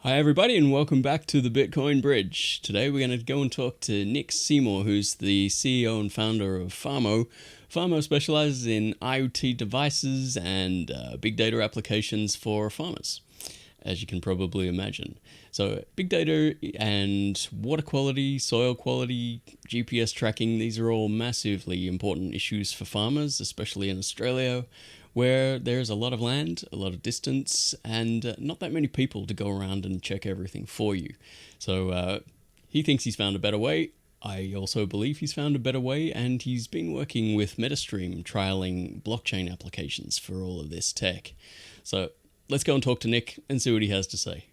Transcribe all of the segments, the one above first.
Hi, everybody, and welcome back to the Bitcoin Bridge. Today, we're going to go and talk to Nick Seymour, who's the CEO and founder of Farmo. Farmo specializes in IoT devices and big data applications for farmers, as you can probably imagine. So, big data and water quality, soil quality, GPS tracking, these are all massively important issues for farmers, especially in Australia, where there's a lot of land, a lot of distance, and not that many people to go around and check everything for you. So he thinks he's found a better way. I also believe he's found a better way, and he's been working with MetaStream, trialing blockchain applications for all of this tech. So let's go and talk to Nick and see what he has to say.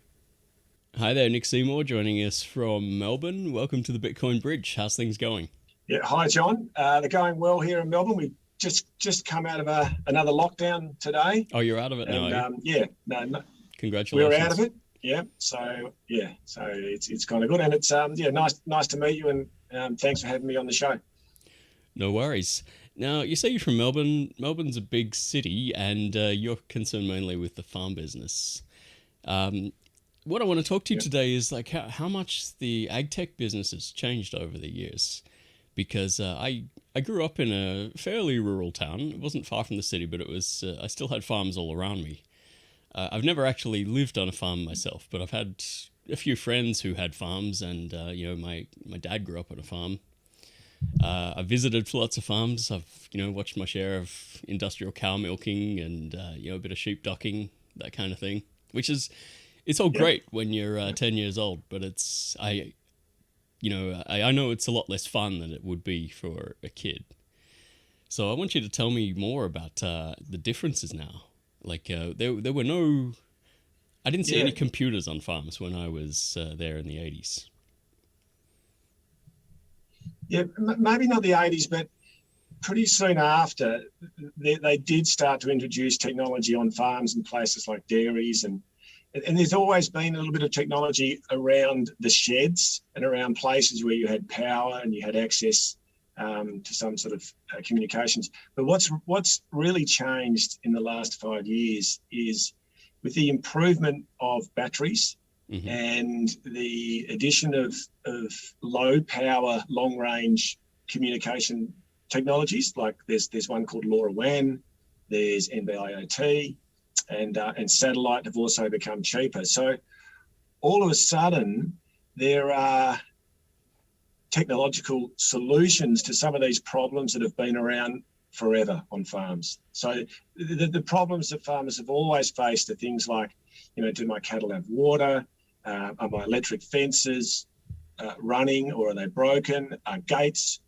Hi there, Nick Seymour, joining us from Melbourne. Welcome to the Bitcoin Bridge. How's things going? Yeah, hi John. They're going well here in Melbourne. We've just come out of another lockdown today. Oh, you're out of it now, and are you? yeah, no, Congratulations. we're out of it. Yeah, so it's kind of good, and it's nice to meet you, and thanks for having me on the show. No worries. Now, you say you're from Melbourne. Melbourne's a big city, and you're concerned mainly with the farm business. What I want to talk to you today is like how much the ag tech business has changed over the years. Because I grew up in a fairly rural town. It wasn't far from the city, but it was I still had farms all around me. I've never actually lived on a farm myself, but I've had a few friends who had farms, and my dad grew up on a farm. I visited lots of farms. I've watched my share of industrial cow milking and a bit of sheep ducking, that kind of thing. It's all great when you're 10 years old, but I know it's a lot less fun than it would be for a kid. So I want you to tell me more about the differences now. Like there were no, I didn't see any computers on farms when I was there in the 80s. Yeah, maybe not the 80s, but pretty soon after, they did start to introduce technology on farms in places like dairies, and there's always been a little bit of technology around the sheds and around places where you had power and you had access to some sort of communications. But what's really changed in the last 5 years is with the improvement of batteries and the addition of low power, long range communication technologies. Like there's one called LoRaWAN, there's NB-IoT, and satellite have also become cheaper. So all of a sudden, there are technological solutions to some of these problems that have been around forever on farms. So the problems that farmers have always faced are things like, do my cattle have water? Are my electric fences running, or are they broken? Are gates,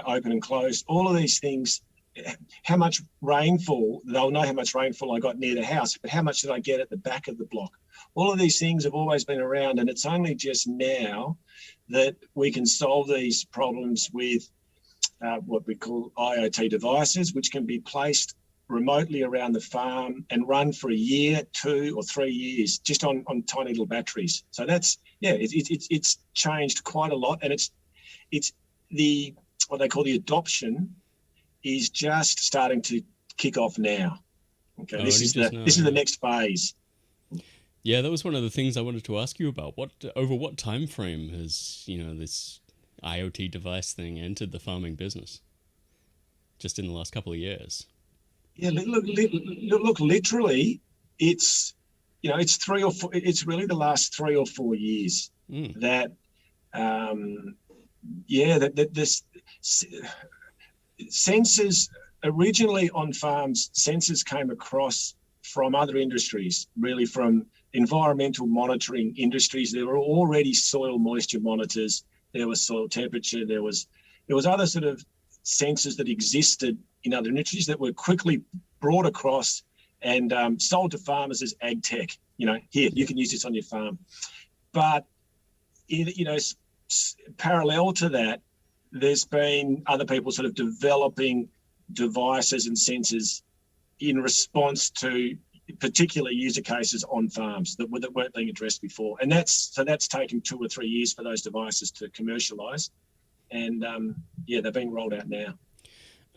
open and closed? All of these things. How much rainfall, they'll know how much rainfall I got near the house, but how much did I get at the back of the block? All of these things have always been around, and it's only just now that we can solve these problems with what we call IoT devices, which can be placed remotely around the farm and run for a year, 2 or 3 years, just on tiny little batteries. So that's, it's changed quite a lot, and it's the what they call the adoption is just starting to kick off now. Okay, this is the next phase. Yeah, that was one of the things I wanted to ask you about. Over what time frame has this IoT device thing entered the farming business? Just in the last couple of years. Yeah, look. Literally, it's it's 3 or 4. It's really the last 3 or 4 years that this. Sensors originally on farms, sensors came across from other industries, really from environmental monitoring industries. There were already soil moisture monitors, there was soil temperature, there was other sort of sensors that existed in other industries that were quickly brought across and sold to farmers as ag tech. Here, you can use this on your farm. But parallel to that, there's been other people sort of developing devices and sensors in response to particular user cases on farms that weren't being addressed before. And that's taken 2 or 3 years for those devices to commercialize. And they're being rolled out now.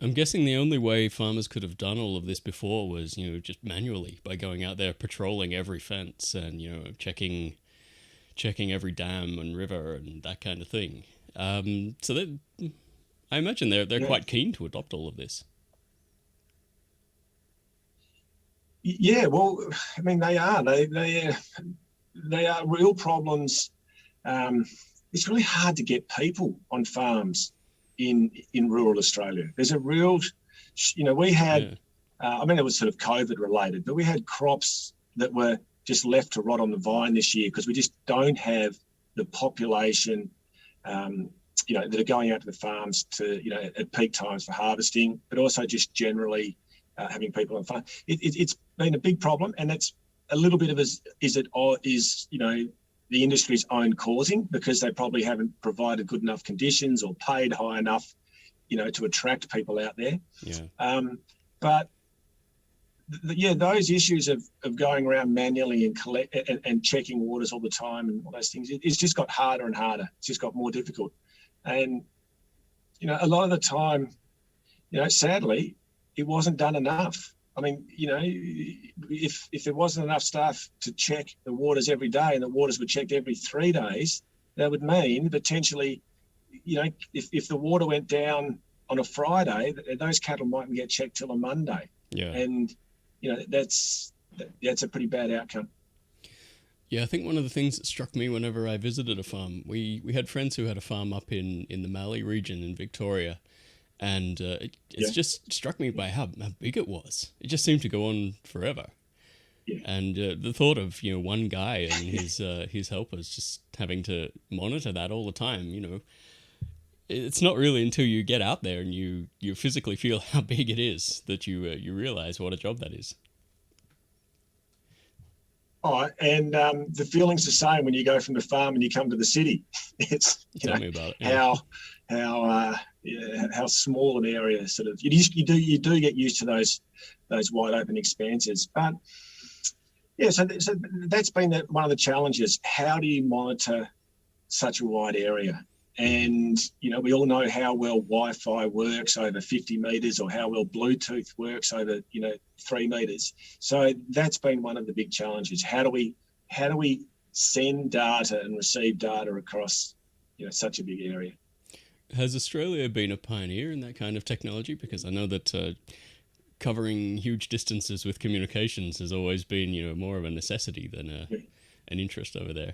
I'm guessing the only way farmers could have done all of this before was, just manually by going out there patrolling every fence and, checking checking every dam and river and that kind of thing. So that I imagine they're quite keen to adopt all of this. Yeah, well, I mean, they are. They are real problems. It's really hard to get people on farms in rural Australia. There's a real, we had, I mean, it was sort of COVID related, but we had crops that were just left to rot on the vine this year because we just don't have the population, that are going out to the farms to, at peak times for harvesting, but also just generally having people on farm. It's been a big problem, and that's a little bit of the industry's own causing, because they probably haven't provided good enough conditions or paid high enough, to attract people out there. Yeah. But those issues of going around manually and checking waters all the time and all those things, it's just got harder and harder. It's just got more difficult. And, a lot of the time, sadly, it wasn't done enough. I mean, if there wasn't enough staff to check the waters every day and the waters were checked every 3 days, that would mean potentially, if the water went down on a Friday, those cattle mightn't get checked till a Monday. Yeah. And, that's a pretty bad outcome. Yeah, I think one of the things that struck me whenever I visited a farm, we had friends who had a farm up in the Mallee region in Victoria. And it's just struck me by how big it was. It just seemed to go on forever. Yeah. And the thought of one guy and his helpers just having to monitor that all the time, it's not really until you get out there and you physically feel how big it is that you realize what a job that is. Oh, and the feeling's the same when you go from the farm and you come to the city. It's Tell me about it. Yeah. how small an area sort of you do get used to those wide open expanses. But so that's been one of the challenges. How do you monitor such a wide area? And we all know how well Wi-Fi works over 50 meters, or how well Bluetooth works over 3 meters. So that's been one of the big challenges. How do we send data and receive data across such a big area? Has Australia been a pioneer in that kind of technology? Because I know that covering huge distances with communications has always been, more of a necessity than an interest over there.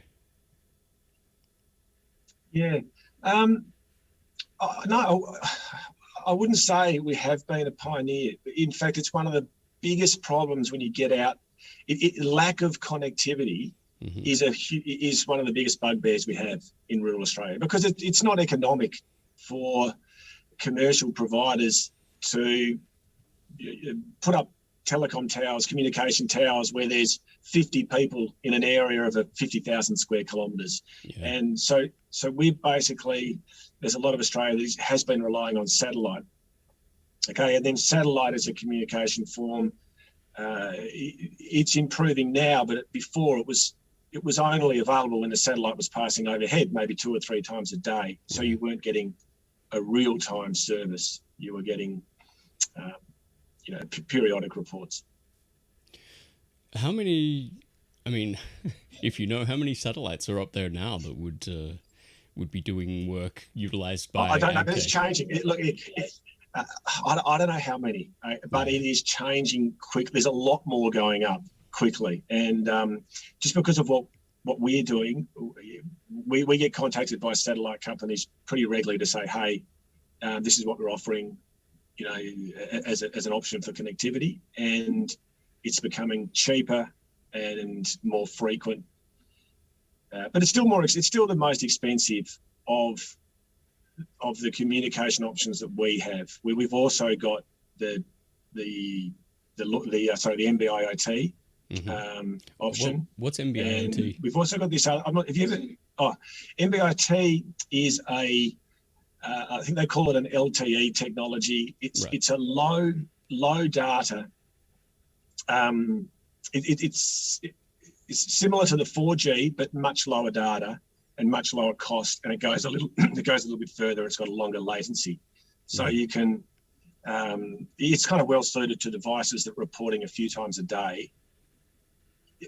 Yeah. No, I wouldn't say we have been a pioneer. In fact, it's one of the biggest problems when you get out. Lack of connectivity is one of the biggest bugbears we have in rural Australia, because it's not economic for commercial providers to put up telecom towers, communication towers, where there's 50 people in an area of 50,000 square kilometres. Yeah. And so we basically, there's a lot of Australia that has been relying on satellite. Okay, and then satellite as a communication form, it's improving now, but before it was only available when the satellite was passing overhead, maybe 2 or 3 times a day. So you weren't getting a real-time service. You were getting, periodic reports. How many? I mean, if how many satellites are up there now that would be doing work utilized by? I don't know, but it's changing. I don't know how many, but it is changing quick. There's a lot more going up quickly, and just because of what we're doing, we get contacted by satellite companies pretty regularly to say, hey, this is what we're offering, as an option for connectivity, and it's becoming cheaper and more frequent. But it's still the most expensive of the communication options that we have. We've also got the NB-IoT option. What's NB-IoT? We've also got this. NB-IoT is I think they call it an LTE technology. It's a low data. It's similar to the 4G, but much lower data and much lower cost, and it goes a little bit further. It's got a longer latency, so you can. It's kind of well suited to devices that are reporting a few times a day,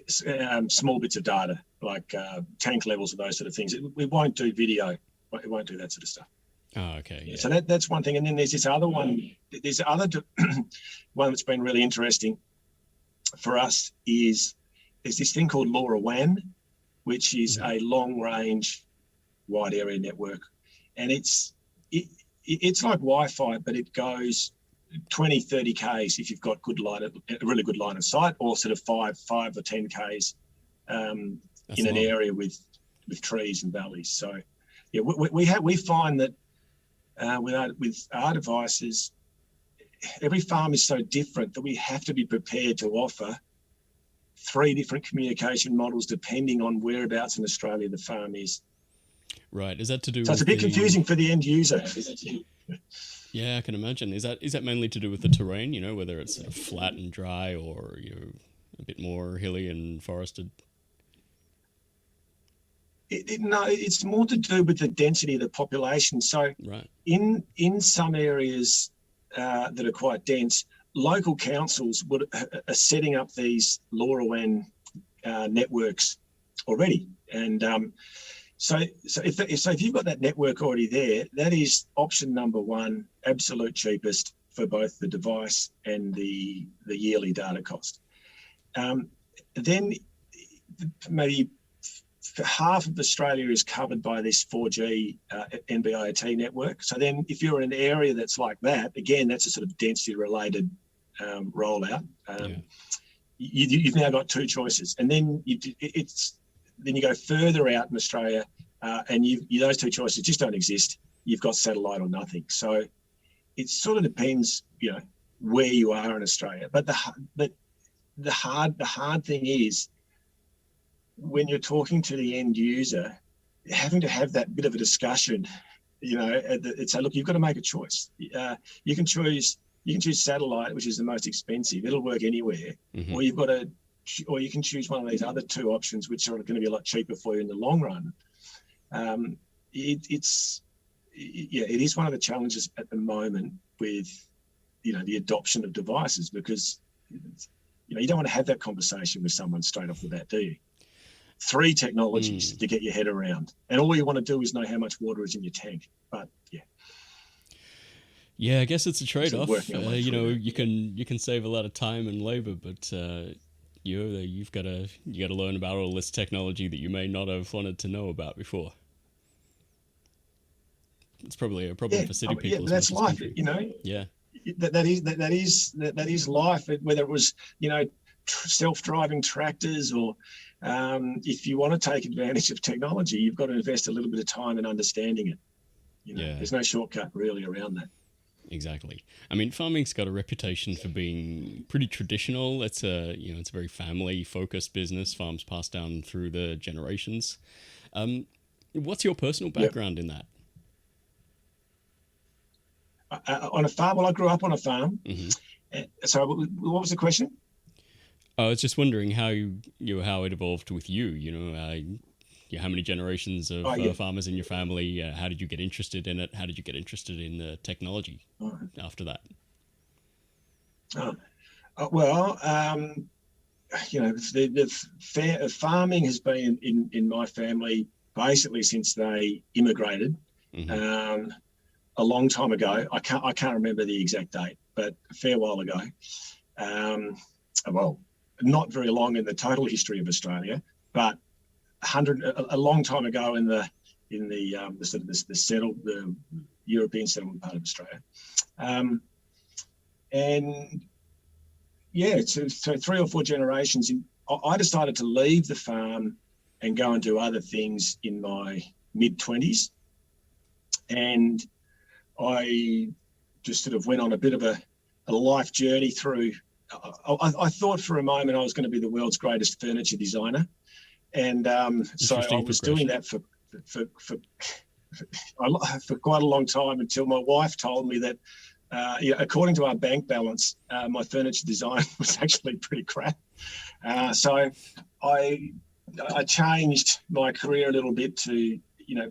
small bits of data like tank levels and those sort of things. We won't do video. It won't do that sort of stuff. Oh, okay. Yeah. So that's one thing. And then there's this other one. There's other one that's been really interesting for us is there's this thing called LoRaWAN, which is a long-range wide area network, and it's like Wi-Fi, but it goes 20, 30 Ks if you've got a really good line of sight, or sort of 5 or 10 Ks in an area with trees and valleys. So yeah, we find that with our devices, every farm is so different that we have to be prepared to offer 3 different communication models depending on whereabouts in Australia the farm is. Right. Is that to do? So it's a bit confusing for the end user. Yeah, I can imagine. Is that mainly to do with the terrain? Whether it's sort of flat and dry, or a bit more hilly and forested. No, it's more to do with the density of the population. So right. in some areas that are quite dense, local councils are setting up these LoRaWAN networks already, and so if you've got that network already there, that is option number one, absolute cheapest for both the device and the yearly data cost. Then maybe half of Australia is covered by this 4G NB-IoT network. So then if you're in an area that's like that, again, that's a sort of density related rollout. You've now got 2 choices, and then you go further out in Australia, and those 2 choices just don't exist. You've got satellite or nothing. So it sort of depends, where you are in Australia. But the hard thing is, when you're talking to the end user, having to have that bit of a discussion, it's look, you've got to make a choice. You can choose satellite, which is the most expensive. It'll work anywhere, or you can choose one of these other 2 options, which are going to be a lot cheaper for you in the long run. It is one of the challenges at the moment with, the adoption of devices, because, you don't want to have that conversation with someone straight off the bat, do you? 3 technologies to get your head around, and all you want to do is know how much water is in your tank. But yeah, I guess it's a trade-off. You can save a lot of time and labor, but you've got to learn about all this technology that you may not have wanted to know about before. It's probably a problem for city people. That's life, Yeah, that is life. Whether it was self-driving tractors, or if you want to take advantage of technology, you've got to invest a little bit of time in understanding it. There's no shortcut really around that. Exactly. I mean, farming's got a reputation for being pretty traditional. It's a very family-focused business. Farms passed down through the generations. What's your personal background in that? On a farm. Well, I grew up on a farm. So, what was the question? I was just wondering how how it evolved with you. How many generations of farmers in your family? How did you get interested in it? How did you get interested in the technology after that? Farming has been in my family basically since they immigrated a long time ago. I can't remember the exact date, but a fair while ago. Not very long in the total history of Australia, but a long time ago in the European settlement part of Australia, so 3 or 4 generations. I decided to leave the farm and go and do other things in my mid-20s, and I just sort of went on a bit of a life journey through. I thought for a moment I was going to be the world's greatest furniture designer, and so I was doing that for quite a long time, until my wife told me that, according to our bank balance, my furniture design was actually pretty crap. So I changed my career a little bit to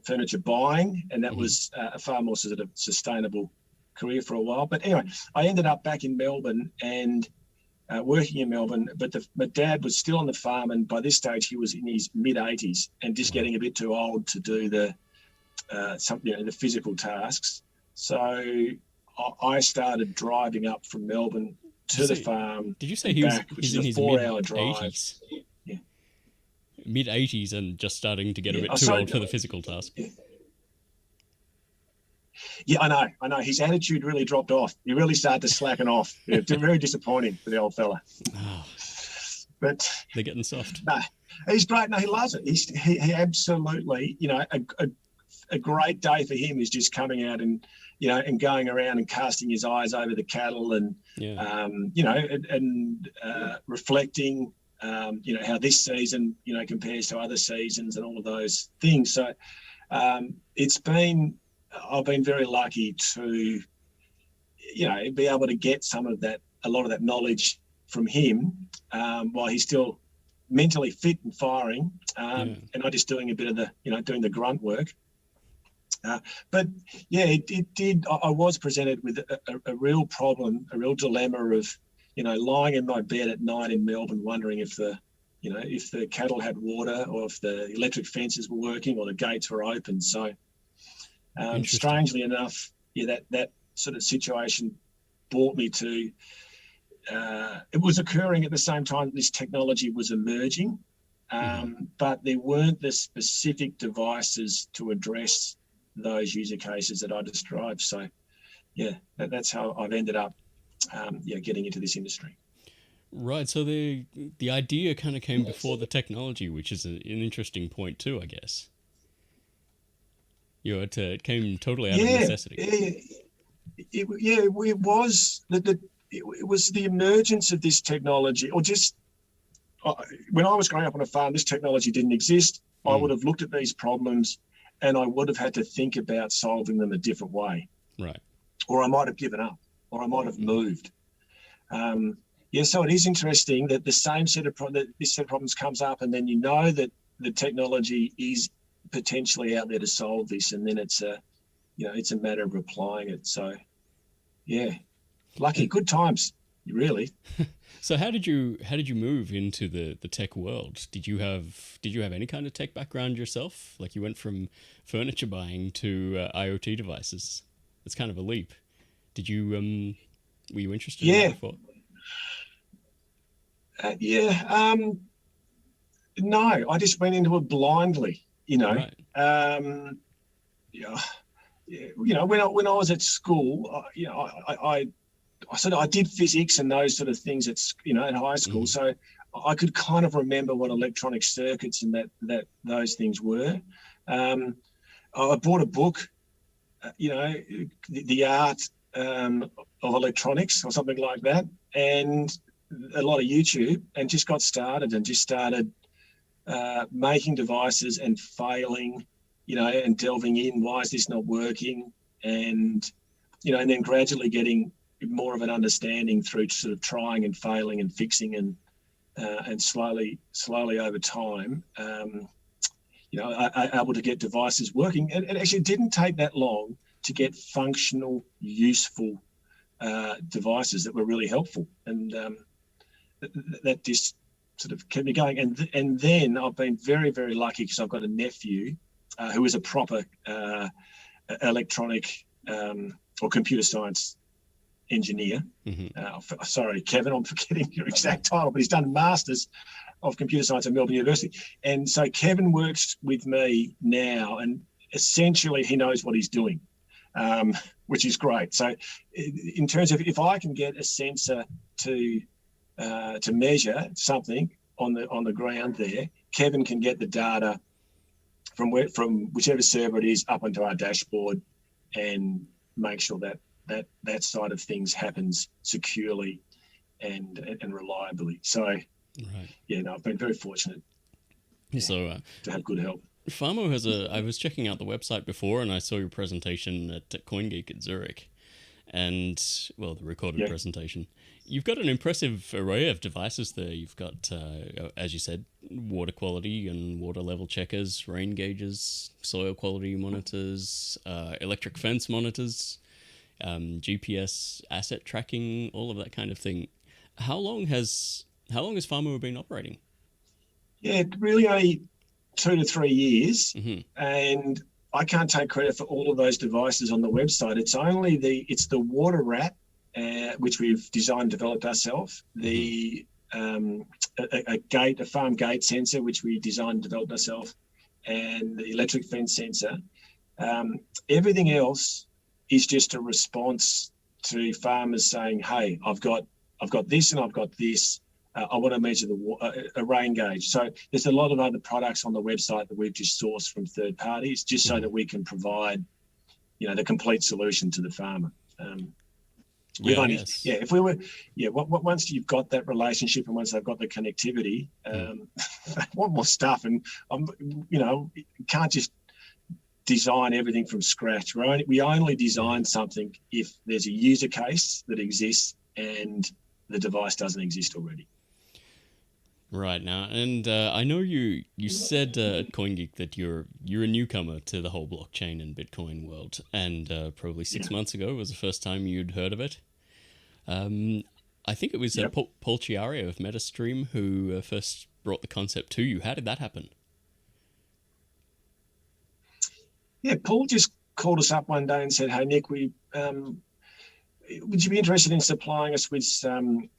furniture buying, and that was a far more sort of sustainable career for a while. But anyway, I ended up back in Melbourne, and working in Melbourne, but my dad was still on the farm, and by this stage he was in his mid-80s and just getting a bit too old to do the the physical tasks. So I started driving up from Melbourne to the farm. Did you say he was back, which he's is in a his 4-hour mid drive? 80s? Yeah. Mid 80s and just starting to get a bit too old for the physical task. Yeah, I know. His attitude really dropped off. He really started to slacken off. Yeah, very disappointing for the old fella. Oh, but they're getting soft. No, he's great. No, he loves it. He absolutely, a great day for him is just coming out and, and going around and casting his eyes over the cattle and, reflecting, how this season, compares to other seasons and all of those things. So I've been very lucky to, be able to get a lot of that knowledge from him while he's still mentally fit and firing, and not just doing a bit of doing the grunt work. But yeah, it did. I was presented with a real problem, a real dilemma of, lying in my bed at night in Melbourne, wondering if the cattle had water or if the electric fences were working or the gates were open. So strangely enough, that sort of situation brought me to, it was occurring at the same time this technology was emerging, but there weren't the specific devices to address those user cases that I described. So that's how I've ended up getting into this industry. Right, so the idea kind of came before the technology, which is an interesting point too, I guess. It came totally out of necessity. It was the emergence of this technology, or just when I was growing up on a farm, this technology didn't exist. I would have looked at these problems and I would have had to think about solving them a different way. Right. Or I might have given up, or I might have moved. So it is interesting that this set of problems comes up, and then that the technology is potentially out there to solve this, and then it's a matter of applying it. So lucky, good times, really. So how did you move into the tech world? Did you have any kind of tech background yourself? Like, you went from furniture buying to IoT devices. It's kind of a leap. Did you were you interested in that before? No, I just went into it blindly. Right. When I was at school, I did physics and those sort of things at high school. So I could kind of remember what electronic circuits and that those things were. I bought a book, the art of electronics or something like that, and a lot of YouTube, and just got started and just started making devices and failing, and delving in, why is this not working? And, and then gradually getting more of an understanding through sort of trying and failing and fixing and slowly over time, able to get devices working. And it actually didn't take that long to get functional, useful devices that were really helpful. And that just sort of kept me going. And then I've been very, very lucky because I've got a nephew who is a proper electronic or computer science engineer. Sorry, Kevin, I'm forgetting your exact title, but he's done a Masters of Computer Science at Melbourne University. And so Kevin works with me now, and essentially he knows what he's doing, which is great. So in terms of, if I can get a sensor to measure something on the ground there, Kevin can get the data from whichever server it is up onto our dashboard and make sure that side of things happens securely and reliably. So I've been very fortunate to have good help. Farmo has I was checking out the website before, and I saw your presentation at CoinGeek at Zurich, and the recorded presentation. You've got an impressive array of devices there. You've got, as you said, water quality and water level checkers, rain gauges, soil quality monitors, electric fence monitors, GPS asset tracking, all of that kind of thing. How long has Farmo been operating? Yeah, really only 2 to 3 years, Hmm. and I can't take credit for all of those devices on the website. It's the water wrap, which we've designed and developed ourselves. Hmm. The a farm gate sensor, which we designed and developed ourselves, and the electric fence sensor. Everything else is just a response to farmers saying, "Hey, I've got this and I've got this. I want to measure a rain gauge." So there's a lot of other products on the website that we've just sourced from third parties, just so Hmm. that we can provide, the complete solution to the farmer. We've Yeah, I only, guess. yeah, if we were, yeah, once you've got that relationship and once they've got the connectivity, Mm. they want more stuff, and you can't just design everything from scratch. We only Yeah. design something if there's a user case that exists and the device doesn't exist already. Right now, and I know you said at CoinGeek that you're a newcomer to the whole blockchain and Bitcoin world, and probably Yeah. 6 months ago was the first time you'd heard of it. Um, I think it was Yep. Paul Chiario of Metastream who first brought the concept to you. How did that happen? Yeah. Paul just called us up one day and said, "Hey, Nick, would you be interested in supplying us with some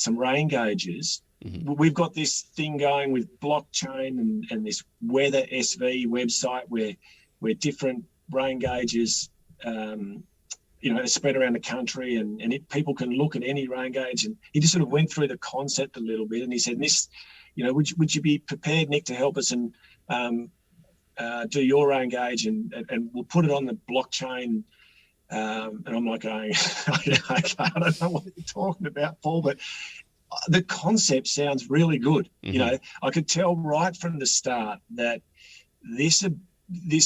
rain gauges? Hmm. We've got this thing going with blockchain and this weather SV website where different rain gauges, are spread around the country, and people can look at any rain gauge." And he just sort of went through the concept a little bit, and he said, "This, would you be prepared, Nick, to help us and do your rain gauge, and we'll put it on the blockchain." And I'm like going, "I don't know what you're talking about, Paul, but the concept sounds really good." Hmm. I could tell right from the start that this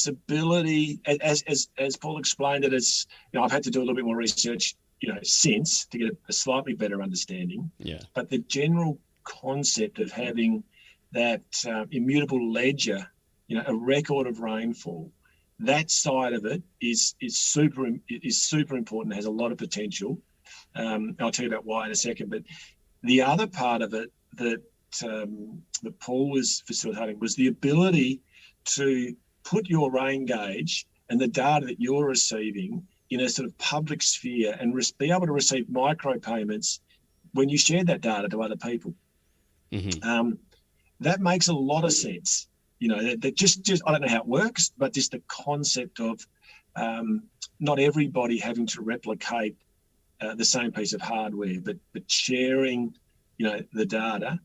ability, as Paul explained it, it's, I've had to do a little bit more research, since, to get a slightly better understanding. Yeah. But the general concept of having that immutable ledger, a record of rainfall, that side of it is super important. It has a lot of potential. I'll tell you about why in a second. But the other part of it that Paul was facilitating was the ability to put your rain gauge and the data that you're receiving in a sort of public sphere and be able to receive micropayments when you share that data to other people. Hmm. That makes a lot of sense. That just I don't know how it works, but just the concept of not everybody having to replicate the same piece of hardware, but sharing, the data.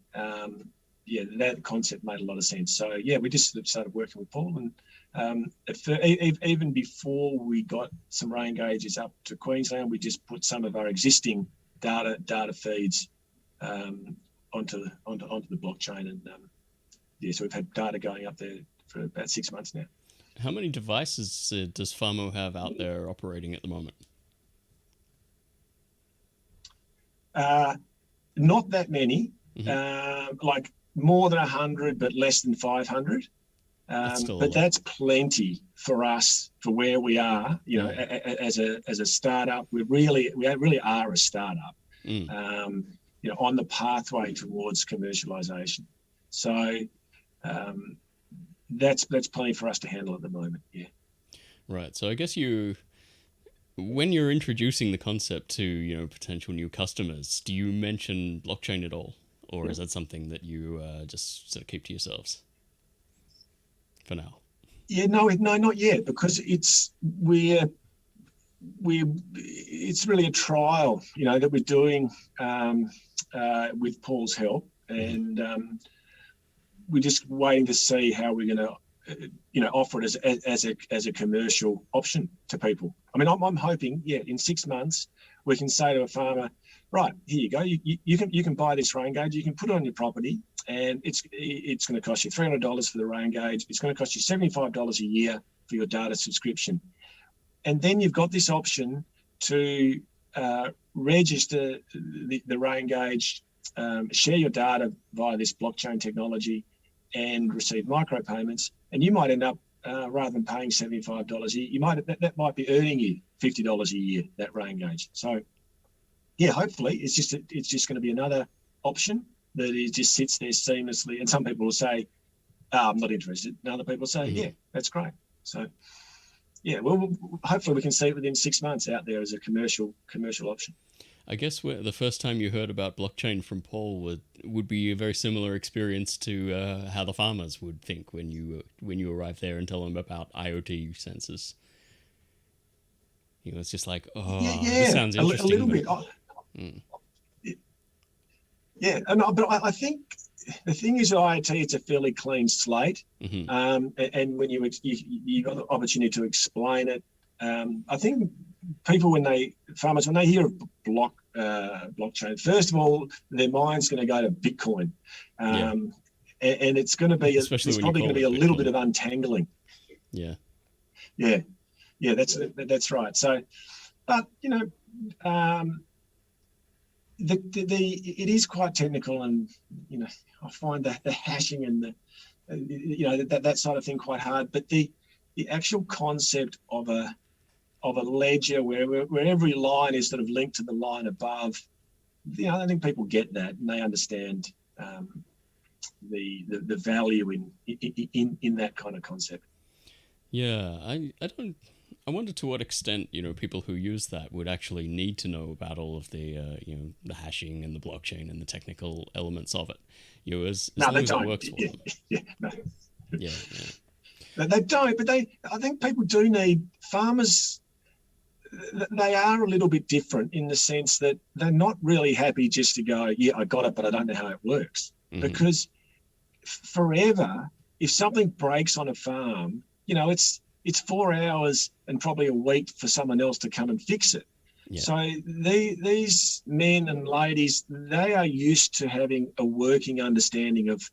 That concept made a lot of sense. So yeah, we just started working with Paul, and even before we got some rain gauges up to Queensland, we just put some of our existing data feeds onto the blockchain, and so we've had data going up there for about 6 months now. How many devices does Farmo have out there operating at the moment? Not that many, Hmm. like more than 100, but less than 500. That's still a But lot. that's plenty for us, for where we are. Mm. As a startup, we really are a startup. Mm. On the pathway towards commercialization. So that's plenty for us to handle at the moment. Yeah. Right. So I guess when you're introducing the concept to potential new customers, do you mention blockchain at all, or is that something that you just sort of keep to yourselves for now? Yeah. No, not yet, because it's really a trial, that we're doing with Paul's help, Hmm. and we're just waiting to see how we're going to offer it as a commercial option to people. I mean, I'm hoping, in 6 months we can say to a farmer, "Right, here you go. You can buy this rain gauge. You can put it on your property, and it's going to cost you $300 for the rain gauge. It's going to cost you $75 a year for your data subscription, and then you've got this option to register the rain gauge, share your data via this blockchain technology, and receive micropayments. And you might end up, rather than paying $75 a year, that might be earning you $50 a year, that rain gauge." So yeah, hopefully it's just going to be another option that it just sits there seamlessly. And some people will say, oh, I'm not interested. And other people say, yeah, that's great. So yeah, well, hopefully we can see it within 6 months out there as a commercial option. I guess the first time you heard about blockchain from Paul would be a very similar experience to how the farmers would think when you arrive there and tell them about IoT sensors. You know, it's just like, oh, this sounds interesting. A little bit. Yeah, but I think the thing is, IoT, it's a fairly clean slate, and when you got the opportunity to explain it, I think people, farmers, when they hear of blockchain, first of all, their mind's going to go to Bitcoin, and it's going to be it's probably going to be a little bit of untangling. Yeah, that's right. So, but you know, it is quite technical, and you know, I find that the hashing and that sort of thing quite hard. But the actual concept of a ledger where every line is sort of linked to the line above, you know, I think people get that and they understand the value in that kind of concept. Yeah, I wonder to what extent, you know, people who use that would actually need to know about all of the the hashing and the blockchain and the technical elements of it. You know, as long as it works for them. Yeah. They don't, but I think people do need farmers. They are a little bit different in the sense that they're not really happy just to go, yeah, I got it, but I don't know how it works. Because forever, if something breaks on a farm, you know, it's 4 hours and probably a week for someone else to come and fix it. Yeah. So these men and ladies, they are used to having a working understanding of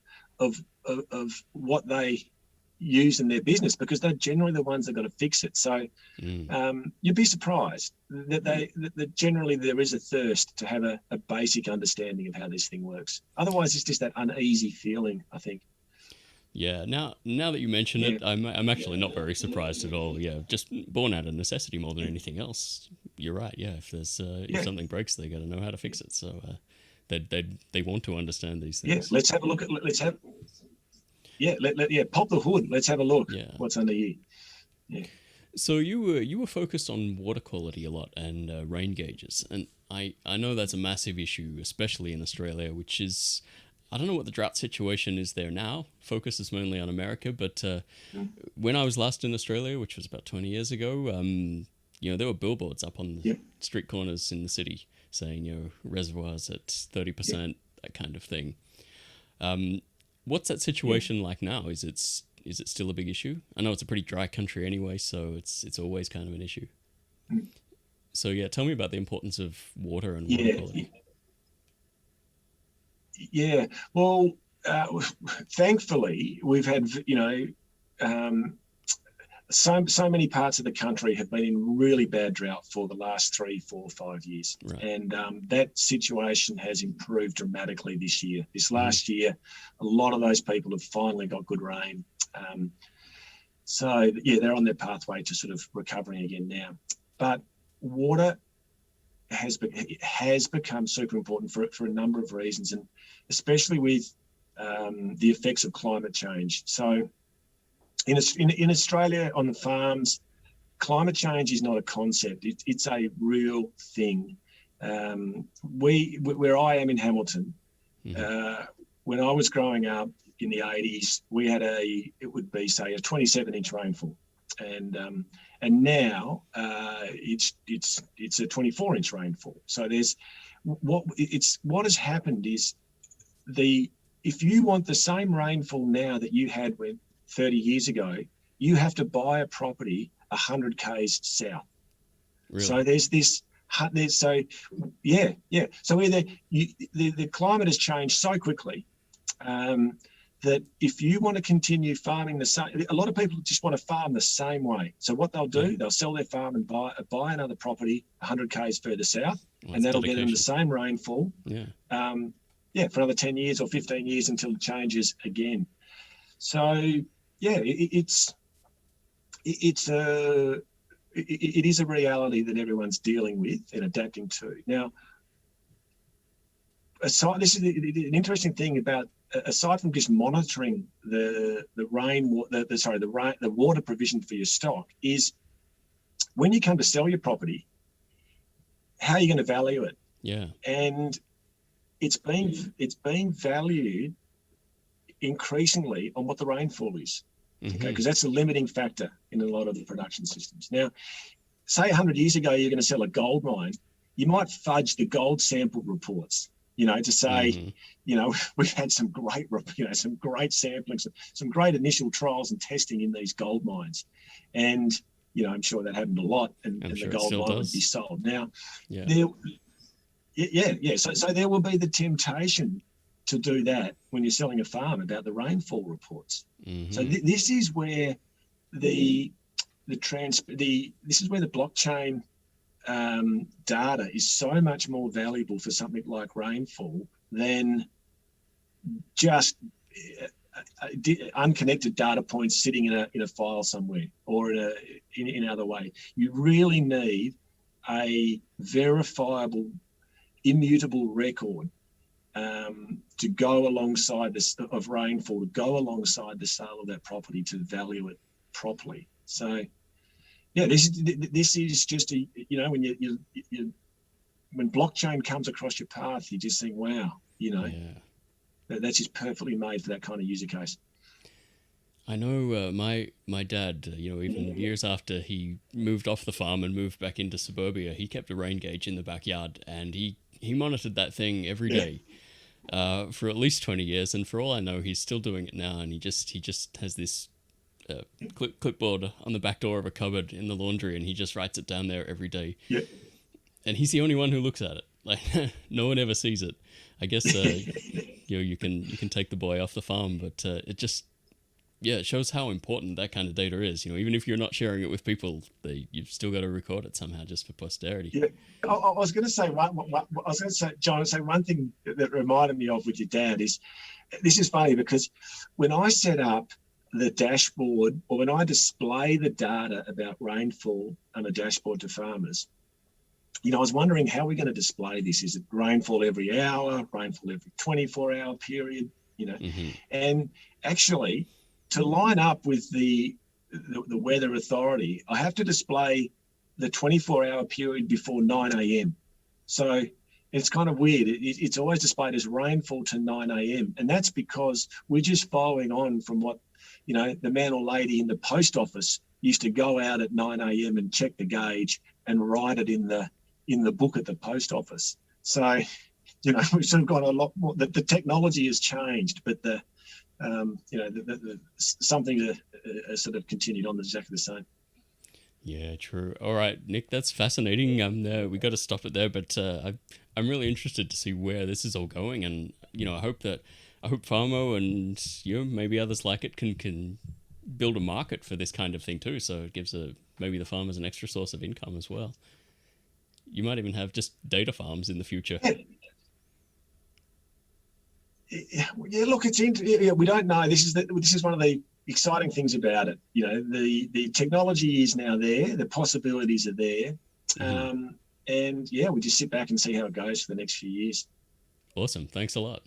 what they use in their business, because they're generally the ones that got to fix it. So you'd be surprised that generally there is a thirst to have a basic understanding of how this thing works. Otherwise, it's just that uneasy feeling, I think. Yeah, now that you mention it, I'm actually not very surprised at all. Yeah, just born out of necessity more than anything else. You're right. Yeah, if there's if something breaks, they got to know how to fix it. So they want to understand these things. Yeah, let's have a look at. Pop the hood. Let's have a look. Yeah. What's under here? Yeah. So you were focused on water quality a lot and rain gauges, and I know that's a massive issue, especially in Australia, which is. I don't know what the drought situation is there now. Focus is mainly on America, but when I was last in Australia, which was about 20 years ago, there were billboards up on the street corners in the city saying, reservoirs at 30%, that kind of thing. What's that situation like now? Is it still a big issue? I know it's a pretty dry country anyway, so it's always kind of an issue. So yeah, tell me about the importance of water and water quality. Yeah, well, thankfully we've had, so many parts of the country have been in really bad drought for the last 3, 4, 5 years. Right. And that situation has improved dramatically this year. This last year, a lot of those people have finally got good rain. So they're on their pathway to sort of recovering again now. But water has become super important for a number of reasons, and especially with the effects of climate change. So in Australia on the farms, climate change is not a concept. It's a real thing. Where I am in Hamilton, when I was growing up in the 80s, we had a 27-inch rainfall. And now it's a 24-inch rainfall. So what has happened is if you want the same rainfall now that you had 30 years ago, you have to buy a property 100 k's south. Really? So So the climate has changed so quickly. That if you want to continue farming the same, a lot of people just want to farm the same way. So what they'll do, they'll sell their farm and buy another property 100 k's further south, and that'll get them the same rainfall. For another 10 years or 15 years until it changes again. So it is a reality that everyone's dealing with and adapting to. Now, this is an interesting thing about, aside from just monitoring the water provision for your stock, is when you come to sell your property, how are you going to value it? Yeah. And it's being valued increasingly on what the rainfall is. Okay, because that's a limiting factor in a lot of the production systems. Now, say 100 years ago you're going to sell a gold mine, you might fudge the gold sample reports, to say, we've had some great, some great sampling, some great initial trials and testing in these gold mines, and I'm sure that happened a lot, and the gold mine would be sold. Now, so there will be the temptation to do that when you're selling a farm about the rainfall reports. So this is where the blockchain data is so much more valuable for something like rainfall than just unconnected data points sitting in a file somewhere or in another way. You really need a verifiable, immutable record to go alongside this of rainfall, to go alongside the sale of that property, to value it properly. So, this is just when blockchain comes across your path, you just think, wow, that's just perfectly made for that kind of user case. I know my dad, even years after he moved off the farm and moved back into suburbia, he kept a rain gauge in the backyard, and he monitored that thing every day. For at least 20 years, and for all I know, he's still doing it now. And he just has this clipboard on the back door of a cupboard in the laundry, and he just writes it down there every day. Yeah. And he's the only one who looks at it. Like no one ever sees it. I guess you can take the boy off the farm, but it just it shows how important that kind of data is. Even if you're not sharing it with people, you've still got to record it somehow just for posterity. Yeah, I was going to say John, one thing that reminded me of with your dad is, this is funny because when I set up the dashboard, or when I display the data about rainfall on a dashboard to farmers, I was wondering how we're going to display this. Is it rainfall every hour, rainfall every 24-hour period? And actually, to line up with the weather authority, I have to display the 24-hour period before 9 a.m. So it's kind of weird. It's always displayed as rainfall to 9 a.m. And that's because we're just following on from what, the man or lady in the post office used to go out at 9 a.m. and check the gauge and write it in the book at the post office. So, we've sort of got a lot more. The technology has changed, but something that sort of continued on exactly the same. Yeah, true. All right, Nick, that's fascinating. We got to stop it there, but I'm really interested to see where this is all going, and I hope Farmo and maybe others like it can build a market for this kind of thing too. So it gives maybe the farmers an extra source of income as well. You might even have just data farms in the future. Yeah, look, we don't know. This is one of the exciting things about it. The technology is now there, the possibilities are there, and we just sit back and see how it goes for the next few years. Awesome, thanks a lot.